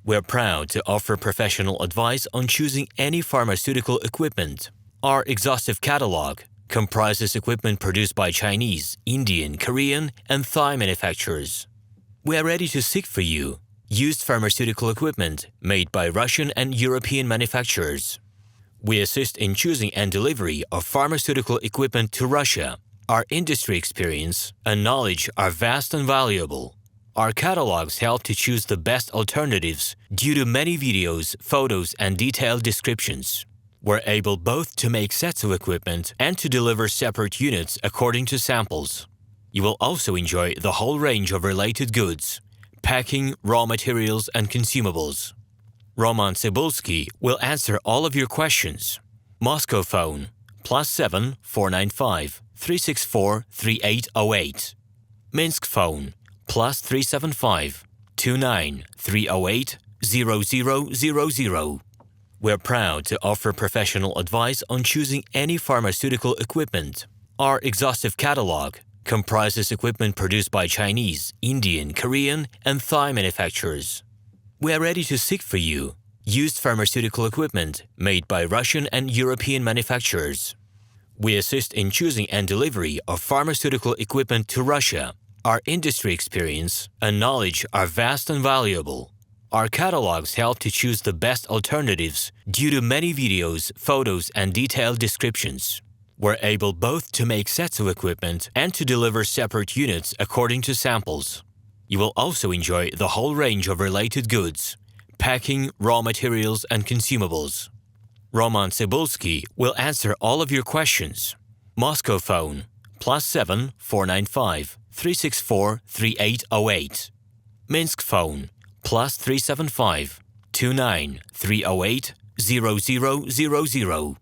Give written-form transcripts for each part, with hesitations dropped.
We're proud to offer professional advice on choosing any pharmaceutical equipment. Our exhaustive catalog comprises equipment produced by Chinese, Indian, Korean, and Thai manufacturers. We are ready to seek for you used pharmaceutical equipment made by Russian and European manufacturers. We assist in choosing and delivery of pharmaceutical equipment to Russia. Our industry experience and knowledge are vast and valuable. Our catalogs help to choose the best alternatives due to many videos, photos, and detailed descriptions. We're able both to make sets of equipment and to deliver separate units according to samples. You will also enjoy the whole range of related goods, packing, raw materials, and consumables. Roman Cybulski will answer all of your questions. Moscow phone +7 495 364 3808. Minsk phone +375 29 308 0000. We're proud to offer professional advice on choosing any pharmaceutical equipment. Our exhaustive catalog comprises equipment produced by Chinese, Indian, Korean, and Thai manufacturers. We are ready to seek for you used pharmaceutical equipment made by Russian and European manufacturers. We assist in choosing and delivery of pharmaceutical equipment to Russia. Our industry experience and knowledge are vast and valuable. Our catalogs help to choose the best alternatives due to many videos, photos, and detailed descriptions. We're able both to make sets of equipment and to deliver separate units according to samples. You will also enjoy the whole range of related goods, packing, raw materials, and consumables. Roman Cybulski will answer all of your questions. Moscow phone +7 495 364 3808. Minsk phone +375 29 308 0000.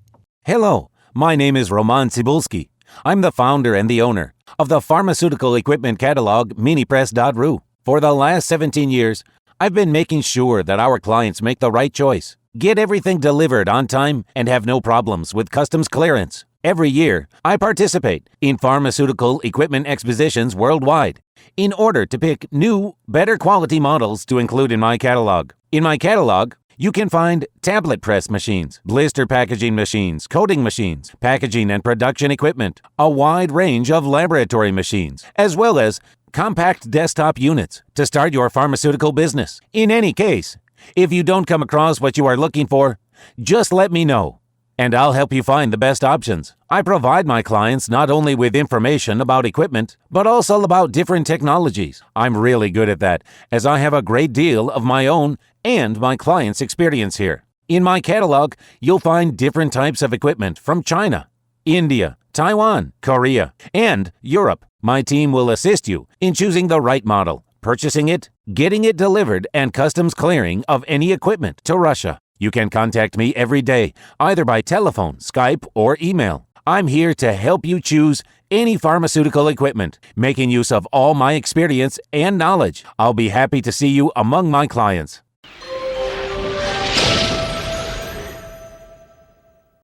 Hello, my name is Roman Cybulski. I'm the founder and the owner of the pharmaceutical equipment catalog MiniPress.ru. For the last 17 years, I've been making sure that our clients make the right choice, get everything delivered on time, and have no problems with customs clearance. Every year, I participate in pharmaceutical equipment expositions worldwide in order to pick new, better quality models to include in my catalog. In my catalog, you can find tablet press machines, blister packaging machines, coating machines, packaging and production equipment, a wide range of laboratory machines, as well as compact desktop units to start your pharmaceutical business. In any case, if you don't come across what you are looking for, just let me know, and I'll help you find the best options. I provide my clients not only with information about equipment, but also about different technologies. I'm really good at that, as I have a great deal of my own and my clients' experience here. In my catalog, you'll find different types of equipment from China, India, Taiwan, Korea, and Europe. My team will assist you in choosing the right model, purchasing it, getting it delivered, and customs clearing of any equipment to Russia. You can contact me every day, either by telephone, Skype, or email. I'm here to help you choose any pharmaceutical equipment, making use of all my experience and knowledge. I'll be happy to see you among my clients.